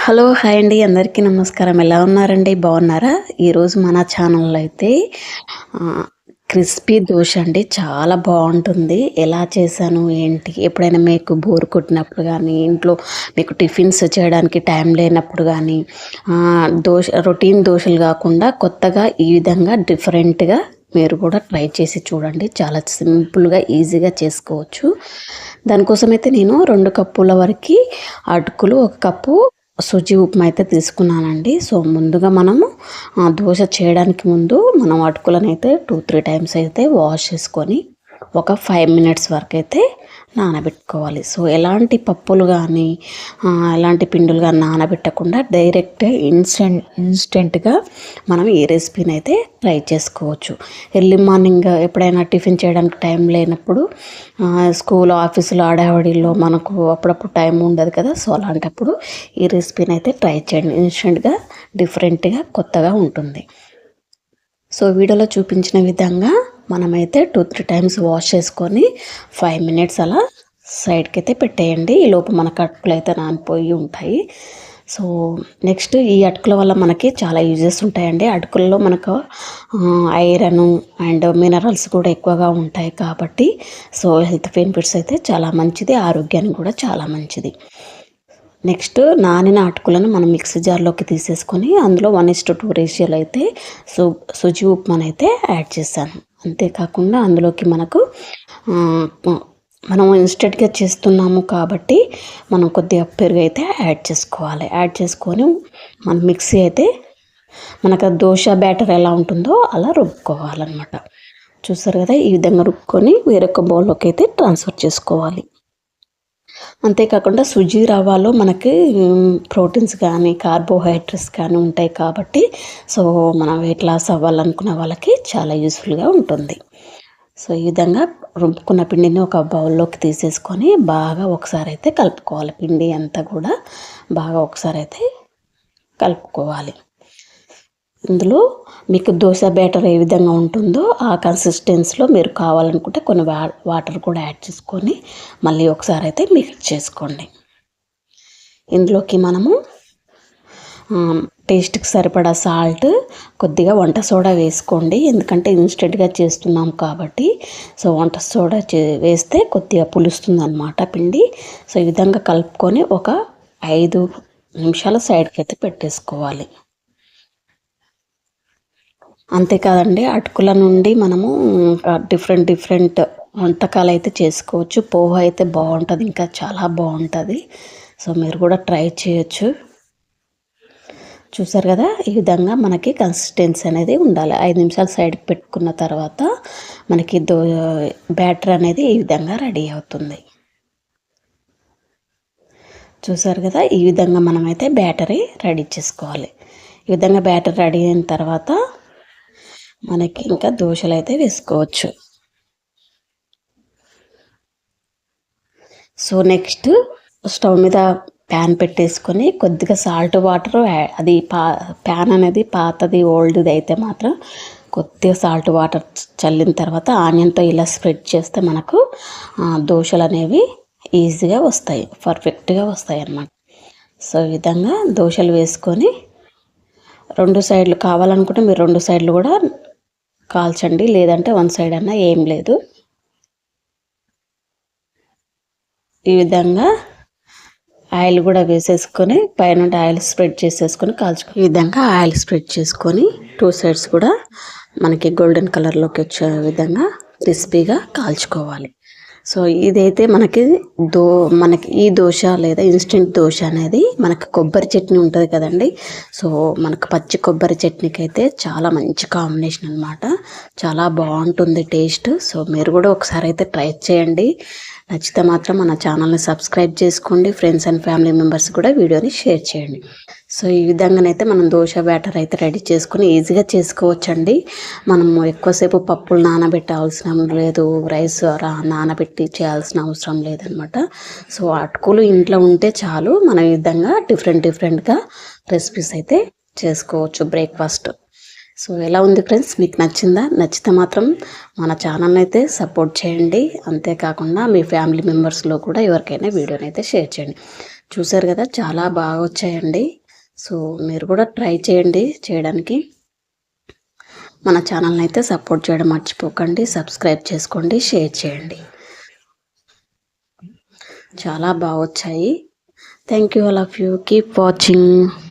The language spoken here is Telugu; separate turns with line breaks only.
హలో! హాయ్ అండి. అందరికీ నమస్కారం. ఎలా ఉన్నారండి? బాగున్నారా? ఈరోజు మన ఛానల్‌లో అయితే ఆహ్, క్రిస్పీ దోస అండి. చాలా బావుంటుంది. ఎలా చేశాను, ఏంటి? ఎప్పుడైనా మీకు బోర్ కొట్టినప్పుడు గానీ, ఇంట్లో మీకు టిఫిన్స్ చేయడానికి టైం లేనప్పుడు గానీ, రొటీన్ దోసలు గాకుండా కొత్తగా ఈ విధంగా డిఫరెంట్‌గా మీరు కూడా ట్రై చేసి చూడండి. చాలా సింపుల్‌గా, ఈజీగా చేసుకోవచ్చు. దానికోసమైతే నేను 2 కప్పుల వరకి అటుకులు, 1 కప్పు సుజి ఉప్మా అయితే తీసుకున్నానండి. సో, ముందుగా మనము దోస చేయడానికి ముందు మనం అటుకులనైతే 2, 3 టైమ్స్ అయితే వాష్ చేసుకొని ఒక 5 మినిట్స్ వరకైతే నానబెట్టుకోవాలి. సో, ఎలాంటి పప్పులు గానీ, ఎలాంటి పిండిలు గానీ నానబెట్టకుండా డైరెక్ట్ ఇన్స్టెంట్‌గా మనం ఈ రెసిపీని అయితే ట్రై చేసుకోవచ్చు. ఎర్లీ మార్నింగ్ ఎప్పుడైనా టిఫిన్ చేయడానికి టైం లేనప్పుడు, స్కూల్, ఆఫీసులో హడావిడిలో మనకు అప్పుడప్పుడు టైం ఉండదు కదా! సో, అలాంటప్పుడు ఈ రెసిపీని అయితే ట్రై చేయండి. ఇన్స్టెంట్‌గా, డిఫరెంట్‌గా, కొత్తగా ఉంటుంది. సో, వీడియోలో చూపించిన విధంగా మనమైతే 2, 3 టైమ్స్ వాష్ చేసుకొని 5 మినిట్స్ అలా సైడ్కైతే పెట్టేయండి. ఈలోపు మనకు అటుకులు అయితే నానిపోయి ఉంటాయి. సో, నెక్స్ట్ ఈ అటుకుల వల్ల మనకి చాలా యూజెస్ ఉంటాయండి. అటుకుల్లో మనకు ఐరన్ అండ్ మినరల్స్ కూడా ఎక్కువగా ఉంటాయి కాబట్టి, సో, హెల్త్ బెనిఫిట్స్ అయితే చాలా మంచిది. ఆరోగ్యానికి కూడా చాలా మంచిది. నెక్స్ట్ నానిన అటుకులను మనం మిక్సీ జార్లోకి తీసేసుకొని అందులో 1:2 రేషియోలో అయితే సుజి ఉప్మానైతే యాడ్ చేశాను. అంతేకాకుండా అందులోకి మనకు మనం ఇన్స్టెంట్గా చేస్తున్నాము కాబట్టి మనం కొద్దిగా పెరుగు అయితే యాడ్ చేసుకోవాలి. యాడ్ చేసుకొని మన మిక్సీ అయితే మనకు దోశ బ్యాటర్ ఎలా ఉంటుందో అలా రుబ్బుకోవాలన్నమాట. చూసారు కదా, ఈ విధంగా రుబ్బుకొని వేరొక బౌల్లోకి అయితే ట్రాన్స్ఫర్ చేసుకోవాలి. అంతేకాకుండా సుజీ రవ్వలో మనకి ప్రోటీన్స్ కానీ, కార్బోహైడ్రేట్స్ కానీ ఉంటాయి కాబట్టి, సో, మనం వెయిట్ లాస్ అవ్వాలనుకున్న వాళ్ళకి చాలా యూస్ఫుల్గా ఉంటుంది. సో, ఈ విధంగా రుబ్బుకున్న పిండిని ఒక బౌల్లోకి తీసేసుకొని బాగా ఒకసారి అయితే కలుపుకోవాలి. పిండి అంతా కూడా బాగా ఒకసారి అయితే కలుపుకోవాలి. ఇందులో మీకు దోశ బ్యాటర్ ఏ విధంగా ఉంటుందో ఆ కన్సిస్టెన్సీలో మీరు కావాలనుకుంటే కొన్ని వాటర్ కూడా యాడ్ చేసుకొని మళ్ళీ ఒకసారి అయితే మిక్స్ చేసుకోండి. ఇందులోకి మనము టేస్ట్కి సరిపడా సాల్ట్, కొద్దిగా వంట సోడా వేసుకోండి. ఎందుకంటే ఇన్స్టెంట్గా చేస్తున్నాం కాబట్టి, సో, వంట సోడా వేస్తే కొద్దిగా పులుస్తుందన్నమాట పిండి. సో, ఈ విధంగా కలుపుకొని ఒక 5 నిమిషాల సైడ్కి అయితే పెట్టేసుకోవాలి. అంతేకాదండి, అటుకుల నుండి మనము డిఫరెంట్ వంటకాలు అయితే చేసుకోవచ్చు. పోహ అయితే బాగుంటుంది, ఇంకా చాలా బాగుంటుంది. సో, మీరు కూడా ట్రై చేయొచ్చు. చూసారు కదా, ఈ విధంగా మనకి కన్సిస్టెన్సీ అనేది ఉండాలి. 5 నిమిషాలు సైడ్కి పెట్టుకున్న తర్వాత మనకి బ్యాటర్ అనేది ఈ విధంగా రెడీ అవుతుంది. చూసారు కదా, ఈ విధంగా మనమైతే బ్యాటరీ రెడీ చేసుకోవాలి. ఈ విధంగా బ్యాటర్ రెడీ అయిన తర్వాత మనకి ఇంకా దోశలు అయితే వేసుకోవచ్చు. సో, నెక్స్ట్ స్టవ్ మీద ప్యాన్ పెట్టేసుకొని కొద్దిగా సాల్ట్ వాటర్, అది ప్యాన్ అనేది పాతది, ఓల్డ్ది అయితే మాత్రం కొద్దిగా సాల్ట్ వాటర్ చల్లిన తర్వాత ఆనియన్తో ఇలా స్ప్రెడ్ చేస్తే మనకు దోశలు అనేవి ఈజీగా వస్తాయి, పర్ఫెక్ట్గా వస్తాయి అన్నమాట. సో, ఈ విధంగా దోశలు వేసుకొని 2 సైడ్లు కావాలనుకుంటే మీరు 2 సైడ్లు కూడా కాల్చండి, లేదంటే 1 సైడ్ అన్నా ఏం లేదు. ఈ విధంగా ఆయిల్ కూడా వేసేసుకొని పైన ఆయిల్ స్ప్రెడ్ చేసేసుకొని ఈ విధంగా ఆయిల్ స్ప్రెడ్ చేసుకొని 2 సైడ్స్ కూడా మనకి గోల్డెన్ కలర్లోకి వచ్చే విధంగా క్రిస్పీగా కాల్చుకోవాలి. సో, ఇదైతే మనకి ఈ దోశ లేదా ఇన్స్టెంట్ దోశ అనేది మనకు కొబ్బరి చట్నీ ఉంటుంది కదండి. సో, మనకు పచ్చి కొబ్బరి చట్నీకి అయితే చాలా మంచి కాంబినేషన్ అనమాట. చాలా బాగుంటుంది టేస్ట్. సో, మీరు కూడా ఒకసారి అయితే ట్రై చేయండి. నచ్చితే మాత్రం మన ఛానల్ని సబ్స్క్రైబ్ చేసుకోండి. ఫ్రెండ్స్ అండ్ ఫ్యామిలీ మెంబర్స్ కూడా వీడియోని షేర్ చేయండి. సో, ఈ విధంగానైతే మనం దోశ బ్యాటర్ అయితే రెడీ చేసుకొని ఈజీగా చేసుకోవచ్చండి. మనము ఎక్కువసేపు పప్పులు నానబెట్టాల్సిన లేదు, రైస్ నానబెట్టి చేయాల్సిన అవసరం లేదనమాట. సో, అటుకులు ఇంట్లో ఉంటే చాలు, మనం ఈ విధంగా డిఫరెంట్గా రెసిపీస్ అయితే చేసుకోవచ్చు బ్రేక్ఫాస్ట్. సో, ఎలా ఉంది ఫ్రెండ్స్, మీకు నచ్చిందా? నచ్చితే మాత్రం మన ఛానల్ని అయితే సపోర్ట్ చేయండి. అంతేకాకుండా మీ ఫ్యామిలీ మెంబర్స్లో కూడా ఎవరికైనా వీడియోని అయితే షేర్ చేయండి. చూసారు కదా, చాలా బాగా వచ్చాయండి. సో మీరు కూడా ట్రై చేయండి చేయడానికి. మన ఛానల్ని అయితే సపోర్ట్ చేయడం మర్చిపోకండి. సబ్స్క్రైబ్ చేసుకోండి, షేర్ చేయండి. చాలా బాగా వచ్చాయి. Thank you all of you. Keep watching.